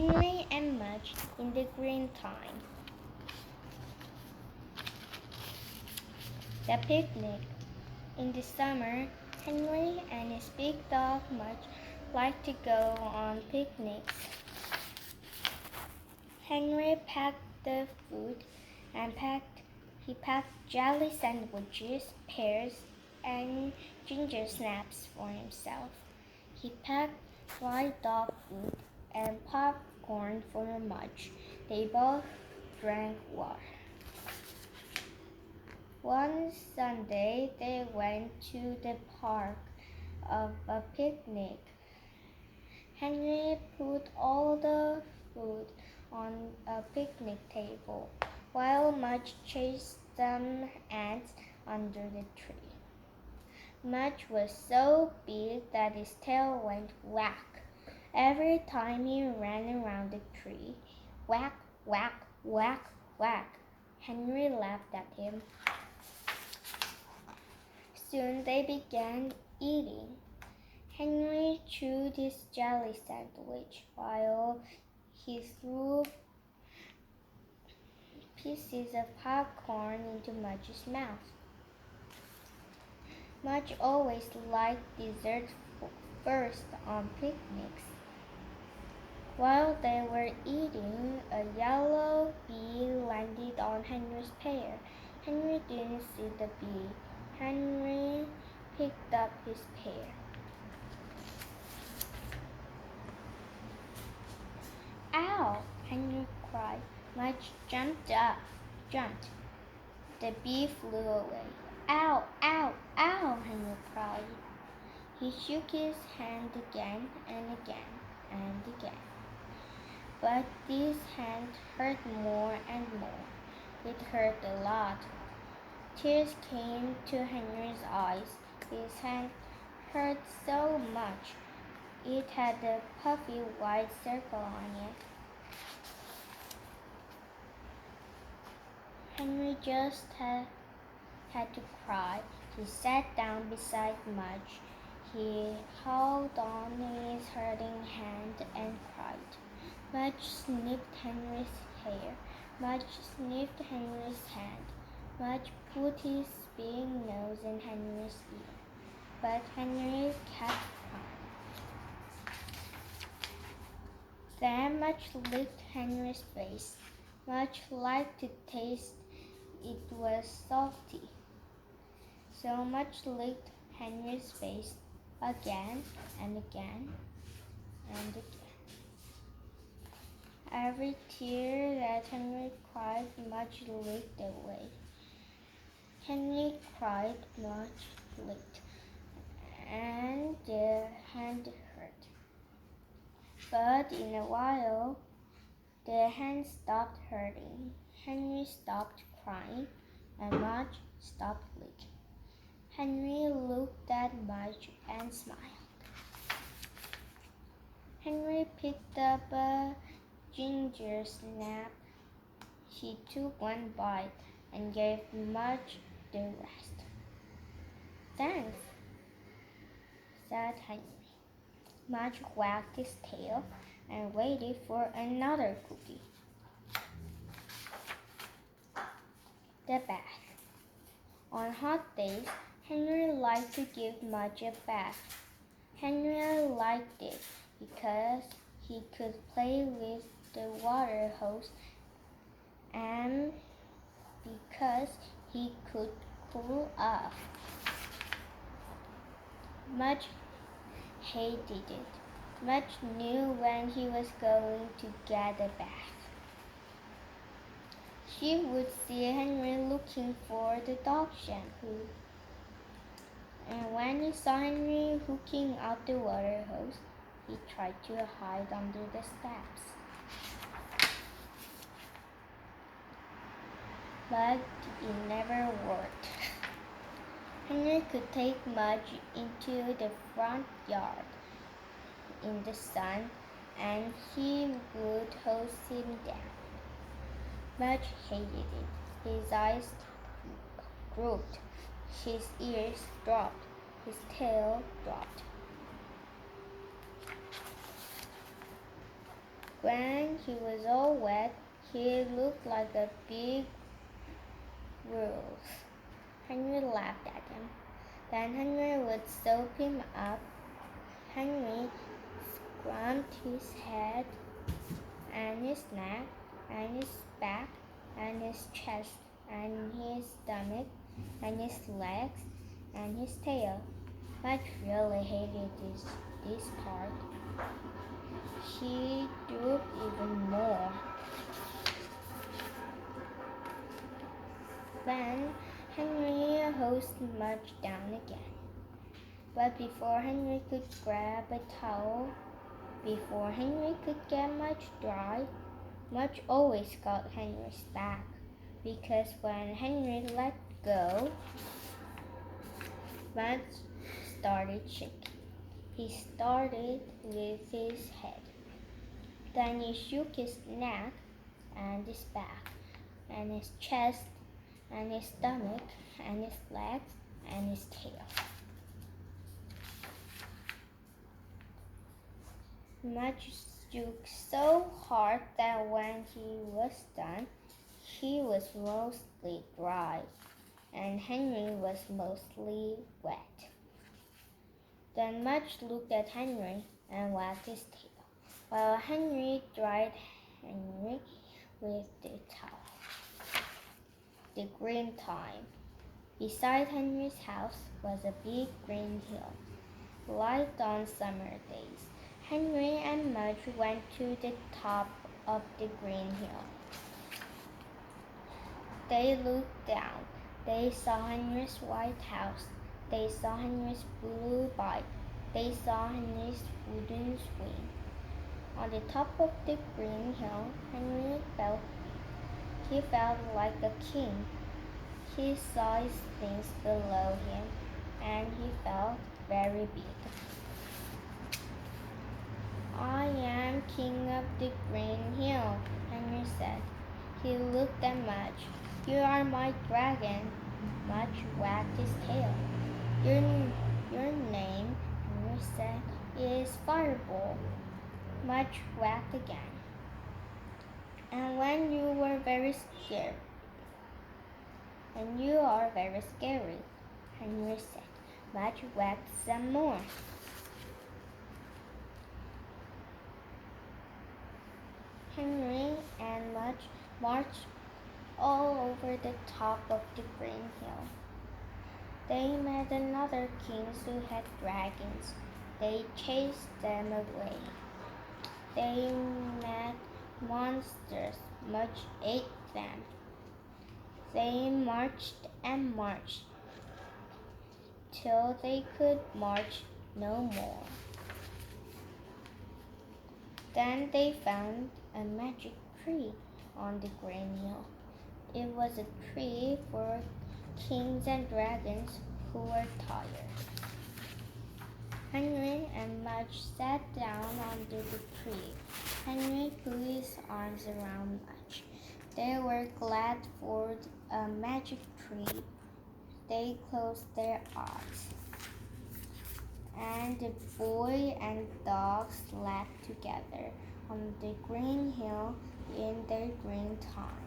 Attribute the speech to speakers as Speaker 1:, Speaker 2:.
Speaker 1: Henry and Mudge in the green time. The picnic. In the summer, Henry and his big dog Mudge like to go on picnics. Henry packed the food and he packed jelly sandwiches, pears, and ginger snaps for himself. He packed fried dog food and popcorn for Mudge. They both drank water. One Sunday, they went to the park of a picnic. Henry put all the food on a picnic table, while Mudge chased some ants under the tree. Mudge was so big that his tail went whack every time he ran around the tree. Whack, whack, whack, whack. Henry laughed at him. Soon they began eating. Henry chewed his jelly sandwich while he threw pieces of popcorn into Mudge's mouth. Mudge always liked dessert first on picnics. While they were eating, a yellow bee landed on Henry's pear. Henry didn't see the bee. Henry picked up his pear. Ow! Henry cried. Mudge jumped. The bee flew away. Ow! Ow! Ow! Henry cried. He shook his hand again and again and again. But this hand hurt more and more. It hurt a lot. Tears came to Henry's eyes. His hand hurt so much. It had a puffy white circle on it. Henry just had to cry. He sat down beside Mudge. He held on his hurting hand and cried. Mudge sniffed Henry's hair. Mudge sniffed Henry's hand. Mudge put his big nose in Henry's ear. But Henry kept crying. Then Mudge licked Henry's face. Mudge liked to taste. It was salty. So Mudge licked Henry's face again and again and again. Every tear that Henry cried, Mudge licked away. Henry cried, Mudge licked, and the hand hurt. But in a while, the hand stopped hurting. Henry stopped crying, and Mudge stopped licking. Henry looked at Mudge and smiled. Henry picked up a ginger snap. He took one bite and gave Mudge the rest. Thanks, said Henry. Mudge wagged his tail and waited for another cookie. The bath. On hot days, Henry liked to give Mudge a bath. Henry liked it because he could play with the water hose and because he could cool off. Mudge hated it. Mudge knew when he was going to get a bath. She would see Henry looking for the dog shampoo. And when he saw Henry hooking up the water hose, he tried to hide under the steps. But it never worked. Henry could take Mudge into the front yard in the sun, and he would hose him down. Mudge hated it. His eyes drooped, his ears dropped, his tail dropped. When he was all wet, he looked like a big rose. Henry laughed at him. Then Henry would soap him up. Henry scrubbed his head and his neck and his back and his chest and his stomach and his legs and his tail. Mudge really hated this part. She drooped even more. Then Henry hosed Mudge down again. But before Henry could grab a towel, before Henry could get Mudge dry, Mudge always got Henry's back, because when Henry let go, Mudge started shaking. He started with his head. Then he shook his neck and his back and his chest and his stomach and his legs and his tail. Mudge shook so hard that when he was done, he was mostly dry, and Henry was mostly wet. Then Mudge looked at Henry and wagged his tail, while Henry dried Henry with the towel. The green time. Beside Henry's house was a big green hill, light on summer days. Henry and Mudge went to the top of the green hill. They looked down. They saw Henry's white house. They saw Henry's blue bike. They saw Henry's wooden swing. On the top of the green hill, he felt like a king. He saw his things below him, and he felt very big. I am king of the green hill, Henry said. He looked at Mudge. You are my dragon. Mudge wagged his tail. Your name, Henry said, is Fireball. Mudge wagged again. And when you were very scared, and you are very scary, Henry said. Mudge wagged some more. Henry and Mudge marched all over the top of the green hill. They met another kings who had dragons. They chased them away. They met monsters. Mudge ate them. They marched and marched till they could march no more. Then they found a magic tree on the green hill. It was a tree for kings and dragons who were tired. Henry and Mudge sat down under the tree. Henry put his arms around Mudge. They were glad for a magic tree. They closed their eyes. And the boy and dog slept together on the green hill in their green time.